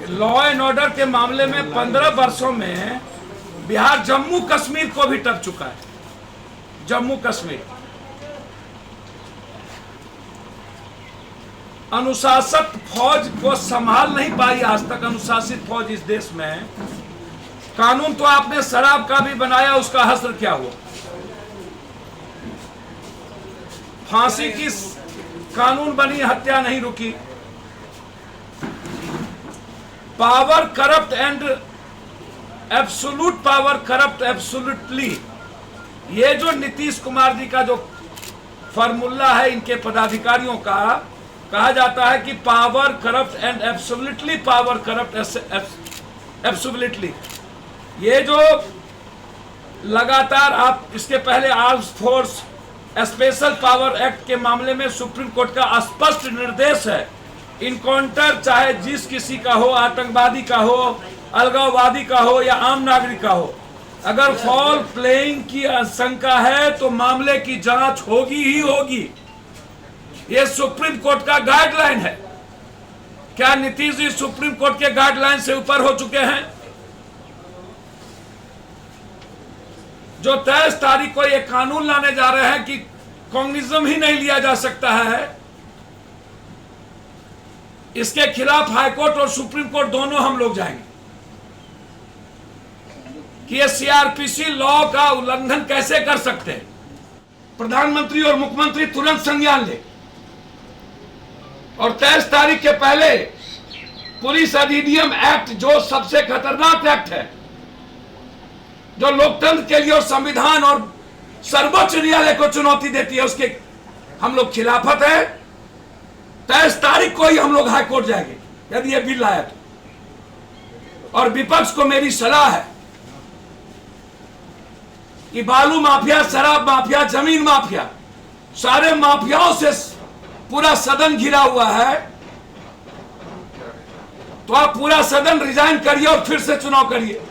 Law and order के मामले में 15 वर्षों में बिहार जम्मू कश्मीर को भी टच चुका है। जम्मू कश्मीर अनुशासित फौज को संभाल नहीं पाई आज तक। अनुशासित फौज इस देश में, कानून तो आपने शराब का भी बनाया, उसका हश्र क्या हुआ? फांसी की कानून बनी, हत्या नहीं रुकी। Power corrupt and absolute power corrupt absolutely, ये जो नीतीश कुमार जी का जो फॉर्मूला है इनके पदाधिकारियों का, कहा जाता है कि power corrupt and absolutely power corrupt absolutely. ये जो लगातार आप इसके पहले arms force special power act के मामले में सुप्रीम कोर्ट का स्पष्ट निर्देश है, इनकाउंटर चाहे जिस किसी का हो, आतंकवादी का हो, अलगाववादी का हो या आम नागरिक का हो, अगर फॉल प्लेइंग की आशंका है तो मामले की जांच होगी ही होगी। यह सुप्रीम कोर्ट का गाइडलाइन है। क्या नीतीश जी सुप्रीम कोर्ट के गाइडलाइन से ऊपर हो चुके हैं? जो 23 तारीख को यह कानून लाने जा रहे हैं कि कम्युनिज्म ही नहीं लिया जा सकता है, इसके खिलाफ हाईकोर्ट और सुप्रीम कोर्ट दोनों हम लोग जाएंगे कि ये सीआरपीसी लॉ का उल्लंघन कैसे कर सकते हैं। प्रधानमंत्री और मुख्यमंत्री तुरंत संज्ञान ले और 23 तारीख के पहले पुलिस अधिनियम एक्ट, जो सबसे खतरनाक एक्ट है, जो लोकतंत्र के लिए और संविधान और सर्वोच्च न्यायालय को चुनौती देती है, उसके हम लोग खिलाफत है। 23 तारीख को ही हम लोग हाई कोर्ट जाएंगे यदि ये बिल लाया तो। और विपक्ष को मेरी सलाह है कि बालू माफिया, शराब माफिया, जमीन माफिया, सारे माफियाओं से पूरा सदन घिरा हुआ है, तो आप पूरा सदन रिजाइन करिए और फिर से चुनाव करिए।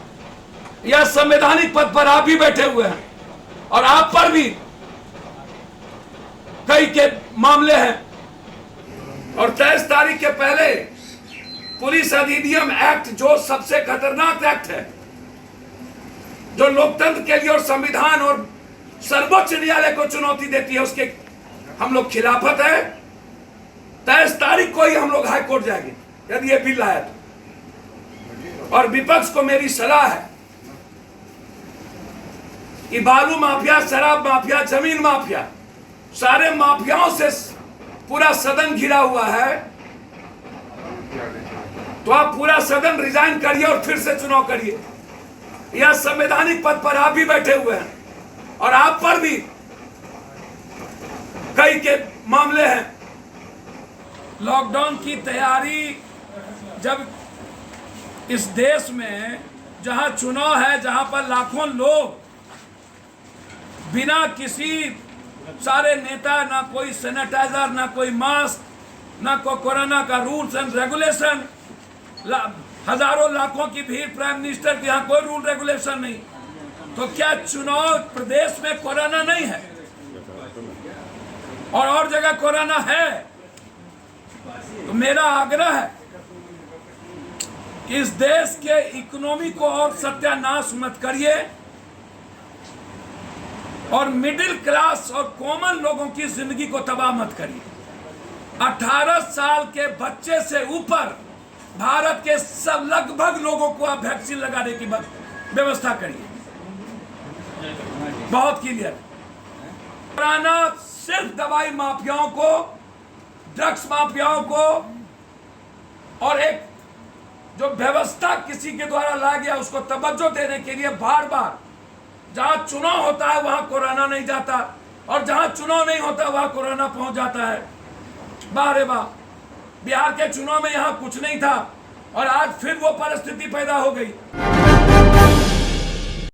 यह संवैधानिक पद पर आप भी बैठे हुए हैं और आप पर भी कई के मामले हैं। और 23 तारीख के पहले पुलिस अधिनियम एक्ट, जो सबसे खतरनाक एक्ट है, जो लोकतंत्र के लिए और संविधान और सर्वोच्च न्यायालय को चुनौती देती है, उसके हम लोग खिलाफत है। 23 तारीख को ही हम लोग हाई कोर्ट जाएंगे यदि ये बिल लाया तो। और विपक्ष को मेरी सलाह है कि बालू माफिया, शराब माफिया, जमीन माफिया, सारे माफियाओं से पूरा सदन घिरा हुआ है, तो आप पूरा सदन रिजाइन करिए और फिर से चुनाव करिए। यह संवैधानिक पद पर आप भी बैठे हुए हैं और आप पर भी कई के मामले हैं। लॉकडाउन की तैयारी, जब इस देश में जहां चुनाव है, जहां पर लाखों लोग बिना किसी, सारे नेता, ना कोई सैनिटाइजर, ना कोई मास्क, ना कोई कोरोना का रूल्स एंड रेगुलेशन, हजारों लाखों की भीड़, प्राइम मिनिस्टर के यहाँ कोई रूल रेगुलेशन नहीं, तो क्या चुनाव प्रदेश में कोरोना नहीं है और जगह कोरोना है? तो मेरा आग्रह है कि इस देश के इकोनॉमी को और सत्यानाश मत करिए और मिडिल क्लास और कॉमन लोगों की जिंदगी को तबाह मत करिए। 18 साल के बच्चे से ऊपर भारत के सब लगभग लोगों को आप वैक्सीन लगाने की व्यवस्था करिए। बहुत क्लियर। कोरोना सिर्फ दवाई माफियाओं को, ड्रग्स माफियाओं को, और एक जो व्यवस्था किसी के द्वारा लाया गया उसको तवज्जो देने के लिए बार बार जहां चुनाव होता है वहां कोरोना नहीं जाता और जहां चुनाव नहीं होता वहां कोरोना पहुंच जाता है। बारे वाह, बिहार के चुनाव में यहां कुछ नहीं था और आज फिर वो परिस्थिति पैदा हो गई।